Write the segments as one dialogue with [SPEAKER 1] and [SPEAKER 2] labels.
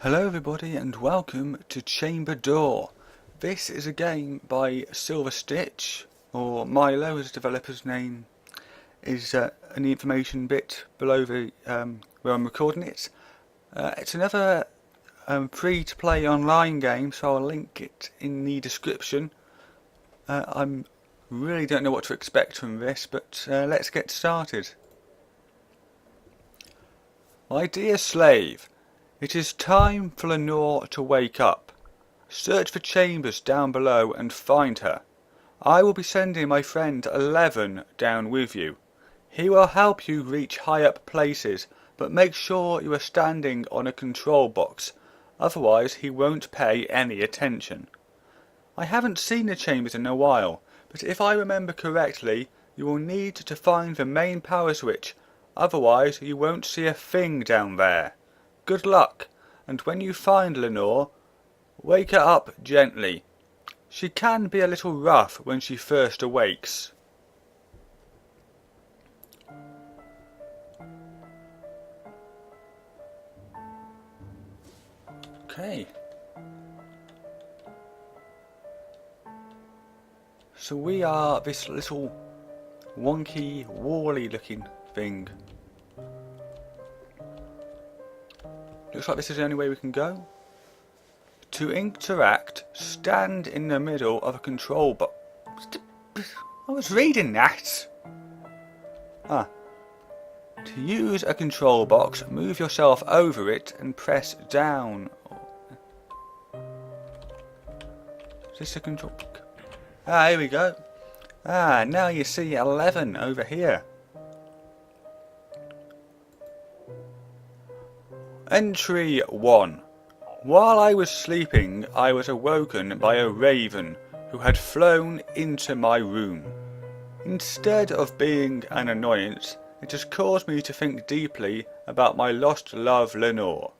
[SPEAKER 1] Hello everybody and welcome to Chamber Door. This is a game by Silver Stitch, or Milo as the developer's name is in the information bit below the where I'm recording it. It's another free to play online game, so I'll link it in the description. I really don't know what to expect from this, but let's get started. My dear slave, it is time for Lenore to wake up. Search for chambers down below and find her. I will be sending my friend 11 down with you. He will help you reach high up places, but make sure you are standing on a control box, otherwise he won't pay any attention. I haven't seen the chambers in a while, but if I remember correctly, you will need to find the main power switch, otherwise you won't see a thing down there. Good luck, and when you find Lenore, wake her up gently. She can be a little rough when she first awakes. Okay. So we are this little wonky, wally looking thing. Looks like this is the only way we can go. To interact, stand in the middle of a control box. I was reading that. To use a control box, move yourself over it and press down. Is this a control? Here we go. Now you see 11 over here. Entry 1. While I was sleeping, I was awoken by a raven who had flown into my room. Instead of being an annoyance, it has caused me to think deeply about my lost love Lenore.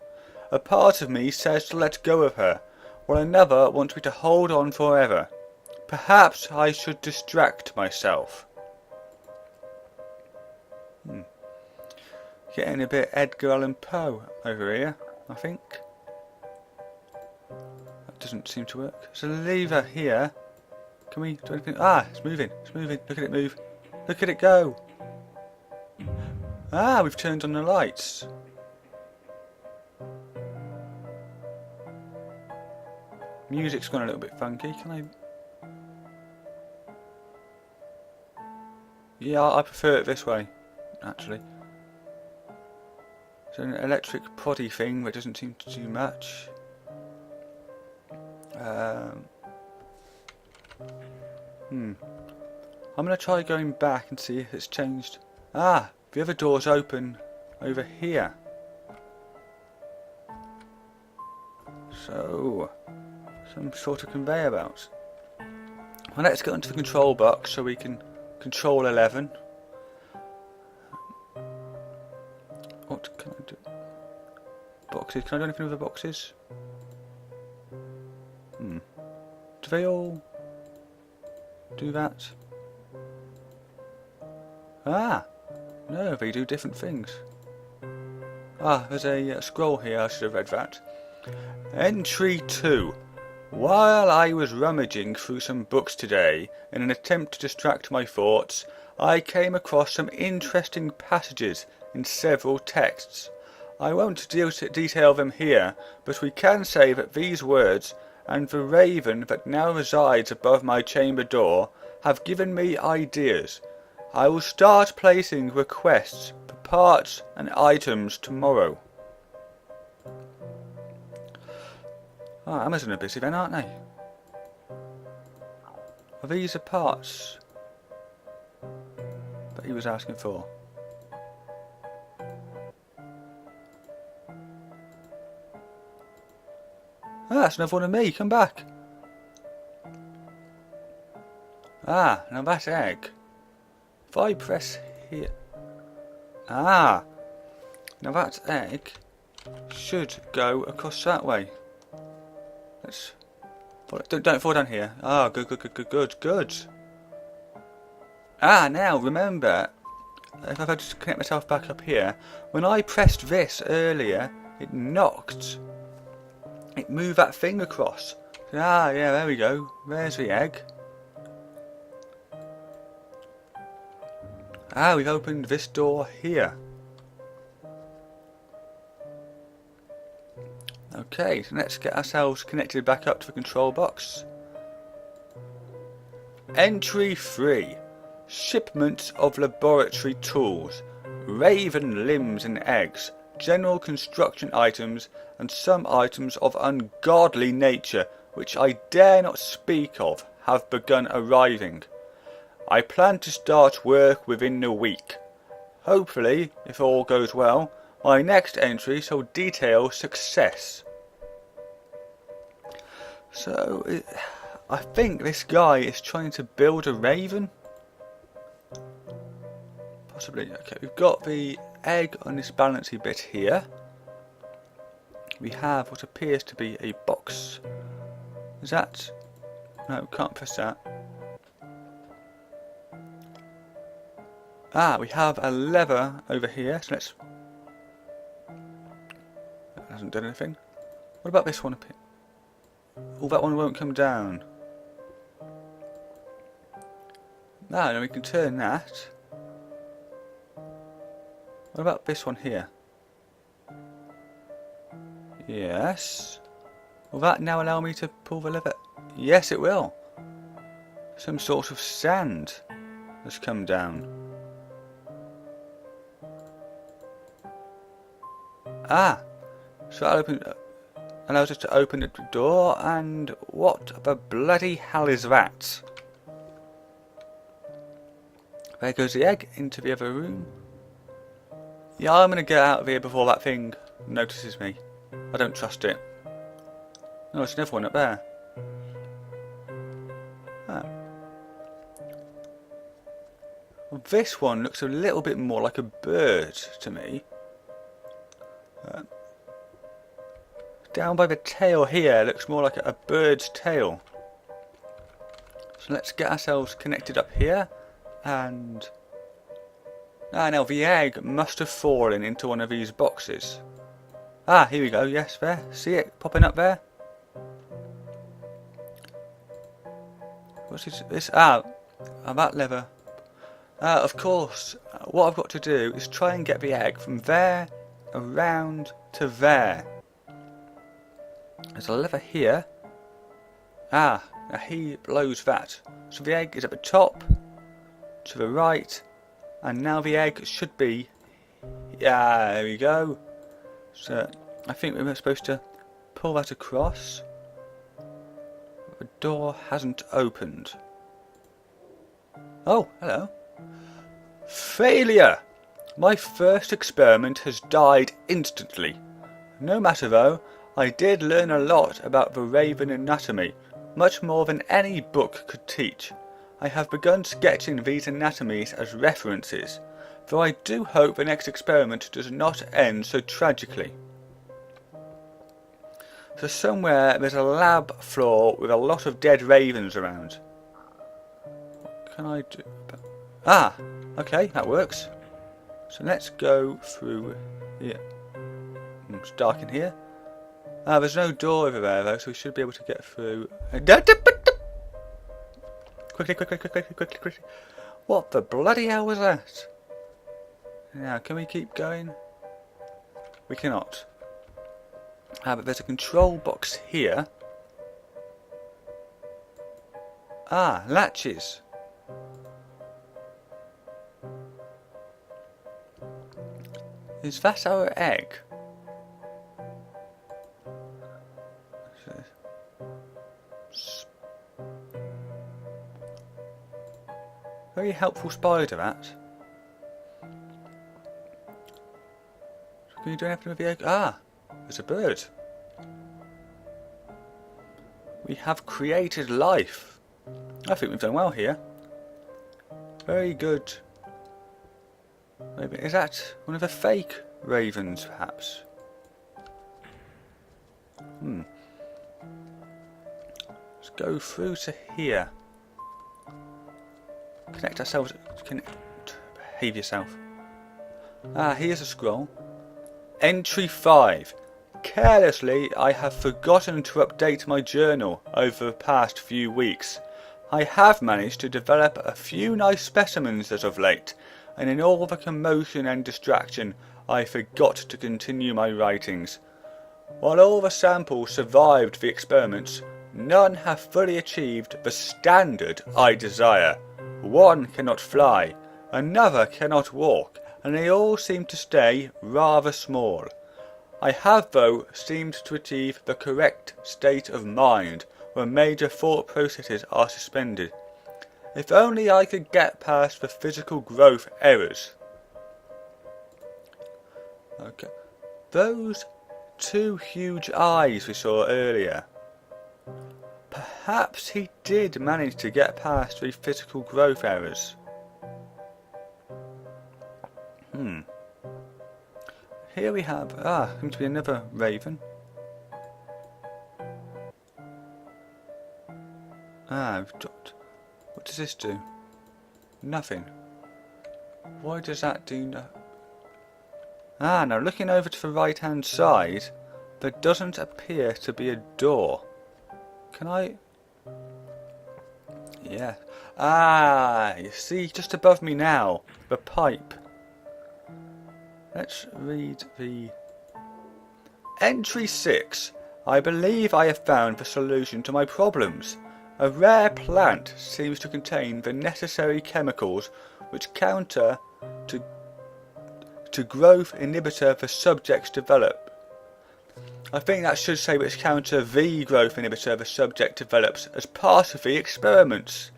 [SPEAKER 1] A part of me says to let go of her, while another wants me to hold on forever. Perhaps I should distract myself. Getting a bit Edgar Allan Poe over here, I think. That doesn't seem to work. There's a lever here. Can we do anything? It's moving. It's moving. Look at it move. Look at it go. We've turned on the lights. Music's gone a little bit funky. Can I? Yeah, I prefer it this way, actually. It's an electric poddy thing that doesn't seem to do much. I'm going to try going back and see if it's changed. The other door's open over here. So, some sort of conveyor belt. Well, let's get onto the control box so we can control 11. What can I do? Boxes. Can I do anything with the boxes? Do they all do that? No, they do different things. There's a scroll here. I should have read that. Entry 2. While I was rummaging through some books today, in an attempt to distract my thoughts, I came across some interesting passages in several texts. I won't detail them here, but we can say that these words, and the raven that now resides above my chamber door, have given me ideas. I will start placing requests for parts and items tomorrow. Amazon are busy then, aren't they? Are these the parts that he was asking for? That's another one of me. Come back. Now that egg. If I press here. Now that egg should go across that way. Let's. Don't fall down here. Good. Now remember, if I just connect myself back up here, when I pressed this earlier, it knocked Move that thing across. Ah, yeah, there we go. There's the egg. Ah, we've opened this door here. Okay, so let's get ourselves connected back up to the control box. Entry 3. Shipments of laboratory tools, raven limbs and eggs, general construction items, and some items of ungodly nature which I dare not speak of have begun arriving. I plan to start work within a week. Hopefully, if all goes well, my next entry shall detail success. So, I think this guy is trying to build a raven. Possibly. Okay, we've got the egg on this balancy bit here. We have what appears to be a box. Is that... No, can't press that. Ah, we have a lever over here, so let's... That hasn't done anything. What about this one up here? Oh, that one won't come down. Ah, no, we can turn that. What about this one here? Yes. Will that now allow me to pull the lever? Yes, it will. Some sort of sand has come down. Ah, so that allows us to open the door, and what the bloody hell is that? There goes the egg into the other room. Yeah, I'm going to get out of here before that thing notices me. I don't trust it. Oh, there's another one up there. Ah. Well, this one looks a little bit more like a bird to me. Down by the tail here looks more like a bird's tail. So let's get ourselves connected up here, and now the egg must have fallen into one of these boxes. Ah, here we go. Yes, there. See it popping up there? What's this? That lever. Of course, what I've got to do is try and get the egg from there around to there. There's a lever here. Now he blows that. So the egg is at the top, to the right, and now the egg should be... Yeah, there we go. So I think we were supposed to pull that across. The door hasn't opened. Oh, hello. Failure! My first experiment has died instantly. No matter though, I did learn a lot about the raven anatomy, much more than any book could teach. I have begun sketching these anatomies as references, though I do hope the next experiment does not end so tragically. So somewhere there's a lab floor with a lot of dead ravens around. What can I do? Okay, that works. So let's go through here. It's dark in here. There's no door over there though, so we should be able to get through. Quickly. What the bloody hell was that? Now, can we keep going? We cannot. But there's a control box here. Latches. Is that our egg? Very helpful spider, that. Can you do anything with the egg? There's a bird. We have created life. I think we've done well here. Very good. Maybe, is that one of the fake ravens, perhaps? Let's go through to here. Connect ourselves. Behave yourself. Here's a scroll. Entry 5. Carelessly, I have forgotten to update my journal over the past few weeks. I have managed to develop a few nice specimens as of late, and in all the commotion and distraction, I forgot to continue my writings. While all the samples survived the experiments, none have fully achieved the standard I desire. One cannot fly, another cannot walk, and they all seem to stay rather small. I have, though, seemed to achieve the correct state of mind when major thought processes are suspended. If only I could get past the physical growth errors. Okay. Those two huge eyes we saw earlier. Perhaps he did manage to get past the physical growth errors. Here we have, seems to be another raven. We've dropped. What does this do? Nothing. Why does that do now looking over to the right hand side, there doesn't appear to be a door. Can I? Yeah. You see just above me now, the pipe. Let's read the... Entry 6. I believe I have found the solution to my problems. A rare plant seems to contain the necessary chemicals which counter to growth inhibitor the subjects develop. I think that should say which counter the growth inhibitor the subject develops as part of the experiments.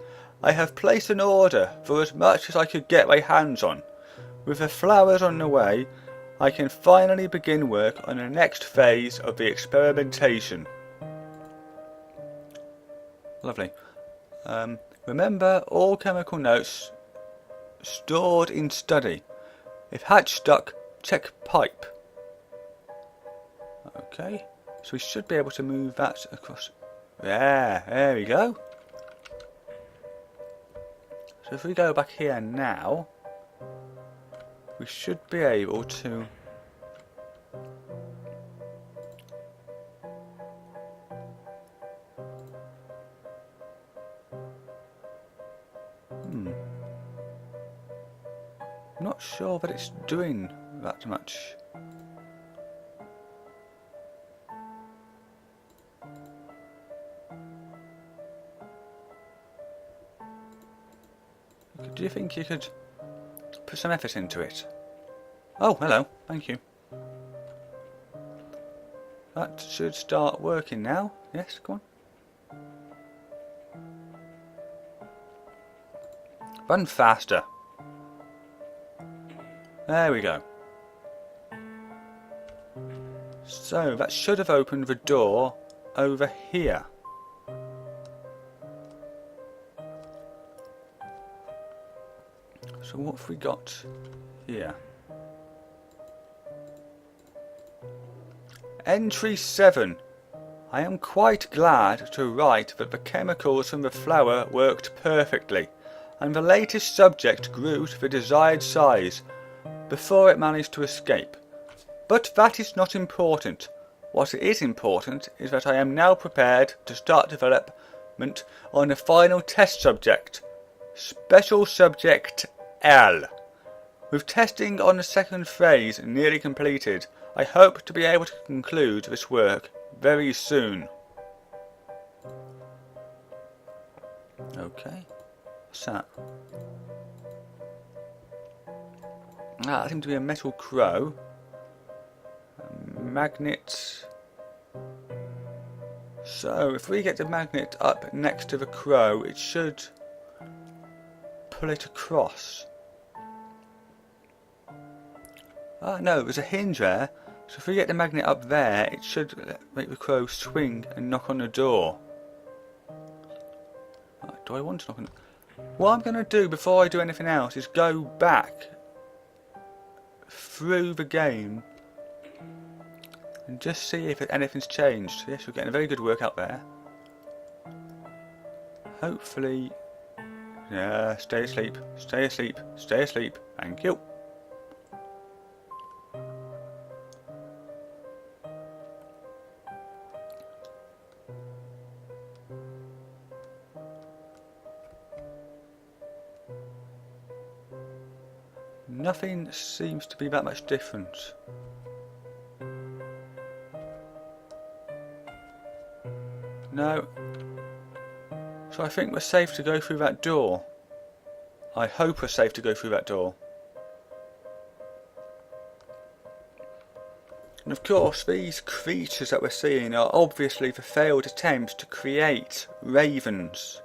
[SPEAKER 1] I have placed an order for as much as I could get my hands on. With the flowers on the way, I can finally begin work on the next phase of the experimentation. Lovely. Remember all chemical notes stored in study. If hatch stuck, check pipe. Okay, so we should be able to move that across. There we go. So if we go back here now, we should be able to not sure that it's doing that much. Do you think you could put some effort into it? Oh, hello, thank you. That should start working now. Yes, come on. Run faster. There we go. So that should have opened the door over here. So what have we got here? Entry 7. I am quite glad to write that the chemicals from the flower worked perfectly, and the latest subject grew to the desired size before it managed to escape. But that is not important. What is important is that I am now prepared to start development on the final test subject, Special Subject L. With testing on the second phase nearly completed, I hope to be able to conclude this work very soon. Okay, what's that? That seems to be a metal crow. Magnet. So if we get the magnet up next to the crow, it should pull it across. No, there's a hinge there. So if we get the magnet up there, it should make the crow swing and knock on the door. Do I want to knock on? What I'm going to do before I do anything else is go back through the game and just see if anything's changed. Yes, we're getting a very good workout there. Hopefully, yeah, stay asleep, stay asleep, stay asleep. Thank you. Nothing seems to be that much different. No. So I think we're safe to go through that door. I hope we're safe to go through that door. And of course, these creatures that we're seeing are obviously the failed attempts to create ravens.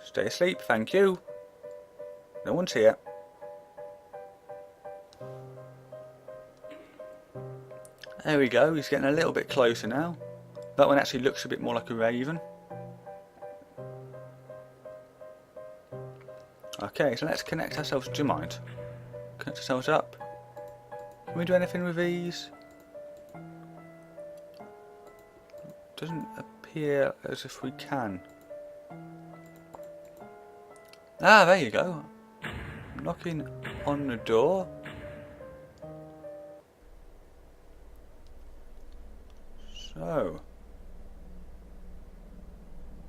[SPEAKER 1] Stay asleep, thank you. No one's here. There we go, he's getting a little bit closer now. That one actually looks a bit more like a raven. Okay, so let's connect ourselves. Do you mind? Connect ourselves up. Can we do anything with these? Doesn't appear as if we can. Ah, there you go. Knocking on the door. So,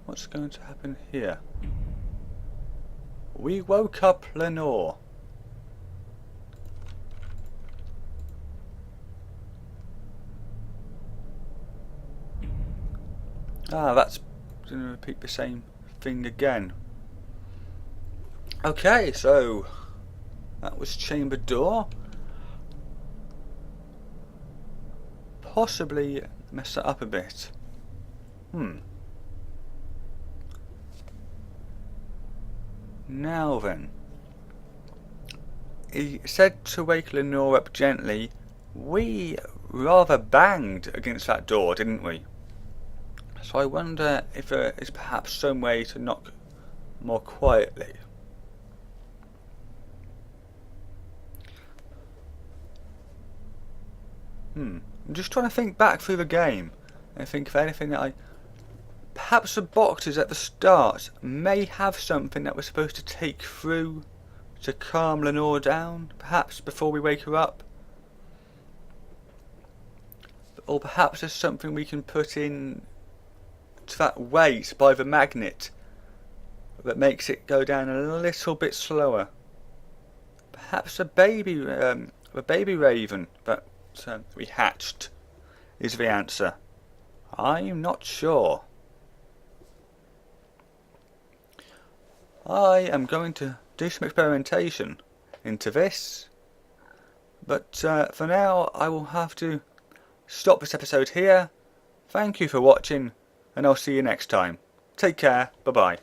[SPEAKER 1] what's going to happen here? We woke up Lenore. Ah, that's going to repeat the same thing again. Okay, so that was chamber door. Possibly mess that up a bit. Now then, he said to wake Lenore up gently. We rather banged against that door, didn't we? So I wonder if there is perhaps some way to knock more quietly. I'm just trying to think back through the game and think of anything that perhaps the boxes at the start may have something that we're supposed to take through to calm Lenore down, perhaps before we wake her up. Or perhaps there's something we can put in to that weight by the magnet that makes it go down a little bit slower. Perhaps a baby raven that we hatched is the answer. I'm not sure. I am going to do some experimentation into this, but for now I will have to stop this episode here. Thank you for watching, and I'll see you next time. Take care, bye bye.